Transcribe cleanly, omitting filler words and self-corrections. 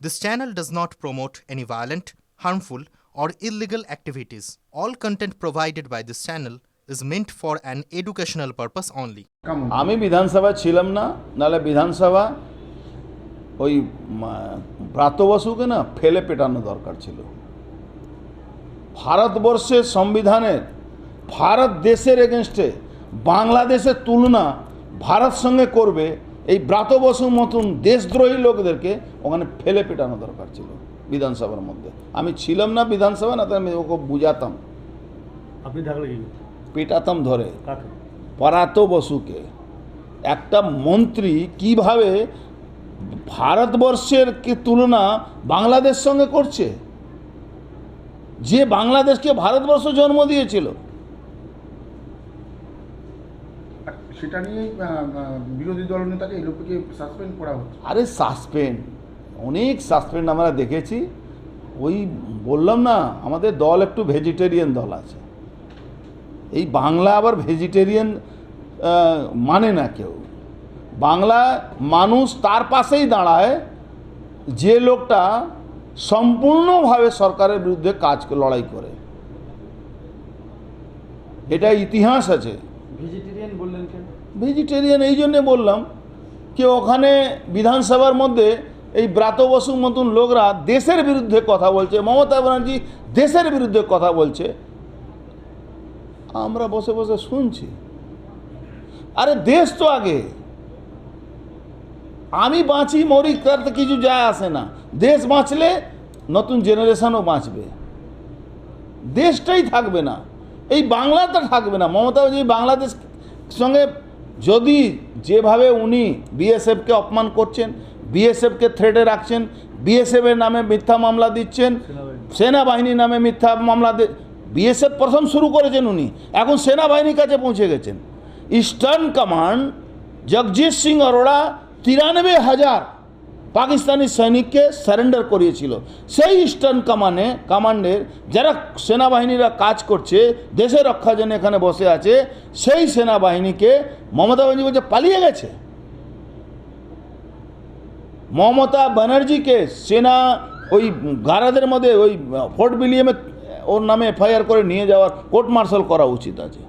This channel does not promote any violent, harmful, or illegal activities. All content provided by this channel is meant for an educational purpose only. আমি বিধানসভা ছিলাম না, নাহলে বিধানসভা ওই ব্রাত্য বসুকে না ফেলে পেটানো দরকার ছিল। ভারতবর্ষের সংবিধানের ভারত দেশের এগেনস্টে বাংলাদেশের তুলনা ভারত সঙ্গে করবে এই ব্রাত্য বসুর মতন দেশদ্রোহী লোকদেরকে ওখানে ফেলে পেটানো দরকার ছিল বিধানসভার মধ্যে। আমি ছিলাম না বিধানসভা, না তো আমি ওকে বুঝাতাম, আপনি থাকলে কি পেটাতাম ধরে। কাকে? ব্রাত্য বসুকে একটা মন্ত্রী কিভাবে ভারতবর্ষের কি তুলনা বাংলাদেশ সঙ্গে করছে, যে বাংলাদেশকে ভারতবর্ষ জন্ম দিয়েছিল। সেটা নিয়ে বিরোধী দল নেতাকে এই লোককে সাসপেন্ড করা হচ্ছে। আরে সাসপেন্ড, অনেক সাসপেন্ড আমরা দেখেছি। ওই বললাম না, আমাদের দল একটু ভেজিটেরিয়ান দল আছে। এই বাংলা আবার ভেজিটেরিয়ান মানে না কেউ। বাংলা মানুষ তার পাশেই দাঁড়ায় যে লোকটা সম্পূর্ণভাবে সরকারের বিরুদ্ধে লড়াই করে। এটা ইতিহাস আছে। ভেজিটেরিয়ান বললেন কেন? ভেজিটেরিয়ান এই জন্যে বললাম যে ওখানে বিধানসভার মধ্যে এই ব্রাত্য বসুর মতন লোকরা দেশের বিরুদ্ধে কথা বলছে, মমতা ব্যানার্জি দেশের বিরুদ্ধে কথা বলছে, আমরা বসে বসে শুনছি। আরে দেশ তো আগে, আমি বাঁচি মরি তাতে কিছু যায় আসে না। দেশ বাঁচলে নতুন জেনারেশনও বাঁচবে, দেশটাই থাকবে না, এই বাংলাটা থাকবে না। মমতা ব্যানার্জি বাংলাদেশ সঙ্গে যদি যেভাবে উনি বিএসএফকে অপমান করছেন, বিএসএফকে থ্রেটে রাখছেন, বিএসএফের নামে মিথ্যা মামলা দিচ্ছেন, সেনাবাহিনীর নামে মিথ্যা মামলা বিএসএফ প্রথম শুরু করেছেন উনি, এখন সেনাবাহিনীর কাছে পৌঁছে গেছেন। ইস্টার্ন কমান্ড জগজিৎ সিং অরোড়া 93,000 পাকিস্তানি সৈনিককে সারেন্ডার করিয়েছিল। সেই ইস্টার্ন কমান্ডের যারা সেনাবাহিনীরা কাজ করছে, দেশের রক্ষার জন্য এখানে বসে আছে, সেই সেনাবাহিনীকে মমতা ব্যানার্জি বলছে পালিয়ে গেছে। মমতা ব্যানার্জিকে সেনা ওই গারাদের মধ্যে ওই ফোর্ট উইলিয়ামে ওর নামে এফআইআর করে নিয়ে যাওয়ার কোর্ট মার্শাল করা উচিত আছে।